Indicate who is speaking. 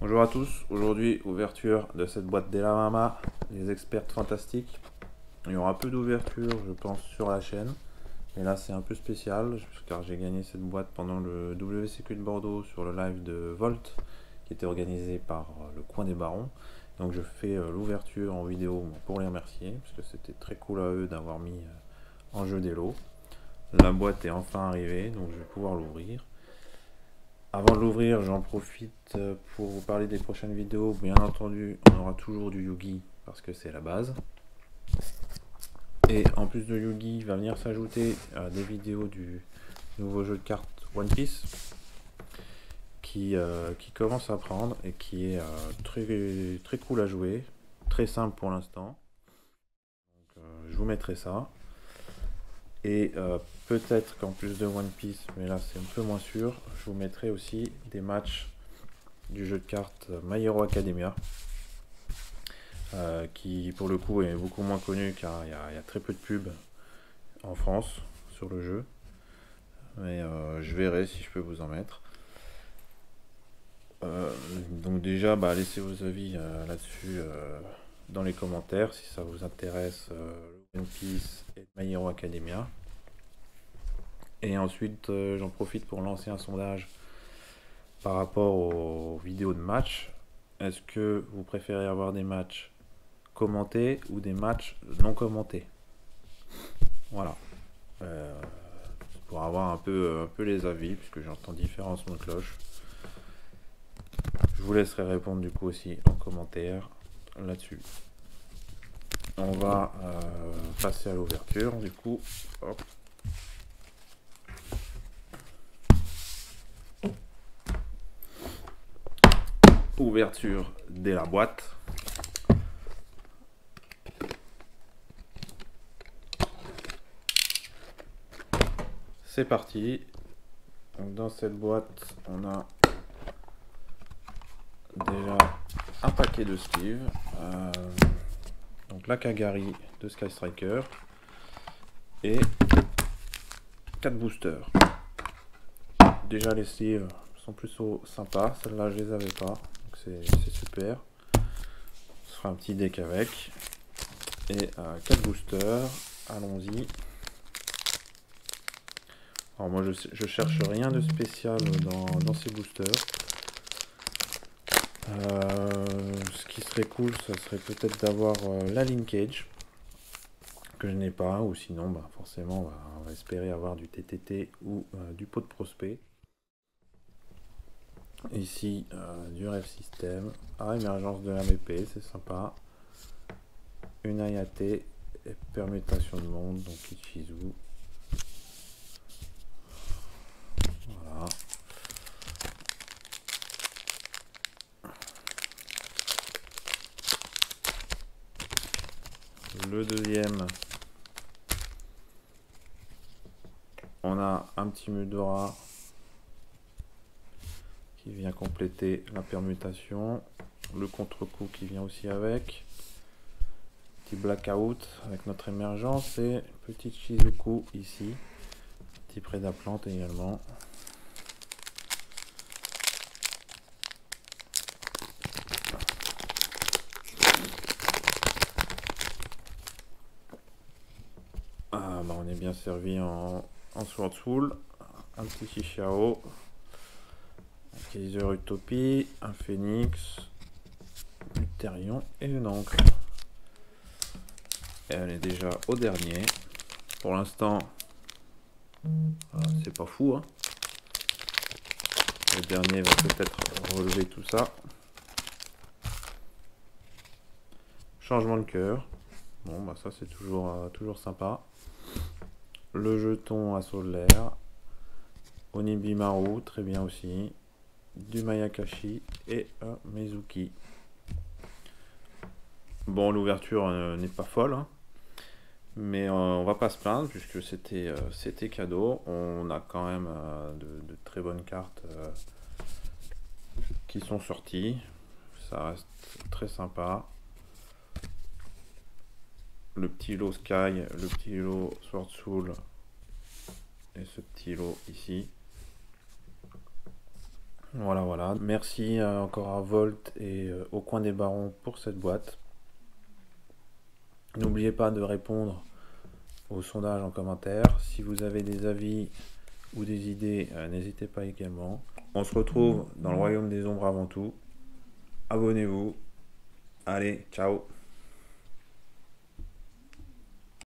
Speaker 1: Bonjour à tous, aujourd'hui ouverture de cette boîte d'Elamama, les experts fantastiques. Il y aura peu d'ouverture je pense sur la chaîne, mais là c'est un peu spécial car j'ai gagné cette boîte pendant le WCQ de Bordeaux sur le live de Volt qui était organisé par le Coin des Barons. Donc je fais l'ouverture en vidéo pour les remercier parce que c'était très cool à eux d'avoir mis en jeu des lots. La boîte est enfin arrivée donc je vais pouvoir l'ouvrir. Avant de l'ouvrir, j'en profite pour vous parler des prochaines vidéos. Bien entendu, on aura toujours du Yugi parce que c'est la base. Et en plus de Yugi, il va venir s'ajouter des vidéos du nouveau jeu de cartes One Piece qui commence à prendre et qui est très cool à jouer, très simple pour l'instant. Je vous mettrai ça. Et peut-être qu'en plus de One Piece, mais là c'est un peu moins sûr, je vous mettrai aussi des matchs du jeu de cartes My Hero Academia, qui pour le coup est beaucoup moins connu car il y a très peu de pubs en France sur le jeu. Mais je verrai si je peux vous en mettre. Donc déjà, laissez vos avis là-dessus dans les commentaires si ça vous intéresse, One Piece et My Hero Academia. Et ensuite, j'en profite pour lancer un sondage par rapport aux vidéos de match. Est-ce que vous préférez avoir des matchs commentés ou des matchs non commentés? Voilà. Pour avoir un peu les avis, puisque j'entends différents sons de cloche. Je vous laisserai répondre du coup aussi en commentaire là-dessus. On va passer à l'ouverture du coup. Hop. Ouverture dès la boîte. C'est parti. Donc dans cette boîte, on a déjà un paquet de sleeves. Donc la Kagari de Sky Striker et 4 boosters. Déjà les sleeves sont plutôt sympas. Celles-là je les avais pas, donc c'est super. Ce sera un petit deck avec. Et 4 boosters. Allons-y. Alors moi je cherche rien de spécial dans ces boosters. Ce qui serait cool, ça serait peut-être d'avoir la linkage que je n'ai pas, ou sinon forcément on va espérer avoir du TTT ou du pot de prospect. Ici du rêve système, émergence de l'AVP, c'est sympa. Une Ayate et permutation de monde, donc Ichizu. Voilà. Le deuxième, on a un petit Mudora qui vient compléter la permutation, le contre-coup qui vient aussi avec, petit Blackout avec notre émergence et petite Shizuku ici, petit Prédaplante également. On est bien servi en Sword Soul, un petit Chichao, un Kaiser Utopie, un Phoenix, du Therion et une encre. Et elle est déjà au dernier. Pour l'instant, c'est pas fou, hein. Le dernier va peut-être relever tout ça. Changement de cœur. Bon, ça c'est toujours sympa. Le jeton à Solaire. Onibimaru, très bien aussi. Du Mayakashi et un Mizuki. Bon, l'ouverture n'est pas folle, hein, mais on va pas se plaindre puisque c'était cadeau. On a quand même de très bonnes cartes qui sont sorties. Ça reste très sympa. Le petit lot Sky, le petit lot Sword Soul et ce petit lot ici. Voilà, voilà. Merci encore à Volt et au coin des barons pour cette boîte. N'oubliez pas de répondre au sondage en commentaire. Si vous avez des avis ou des idées, n'hésitez pas également. On se retrouve dans le royaume des ombres avant tout. Abonnez-vous. Allez, ciao.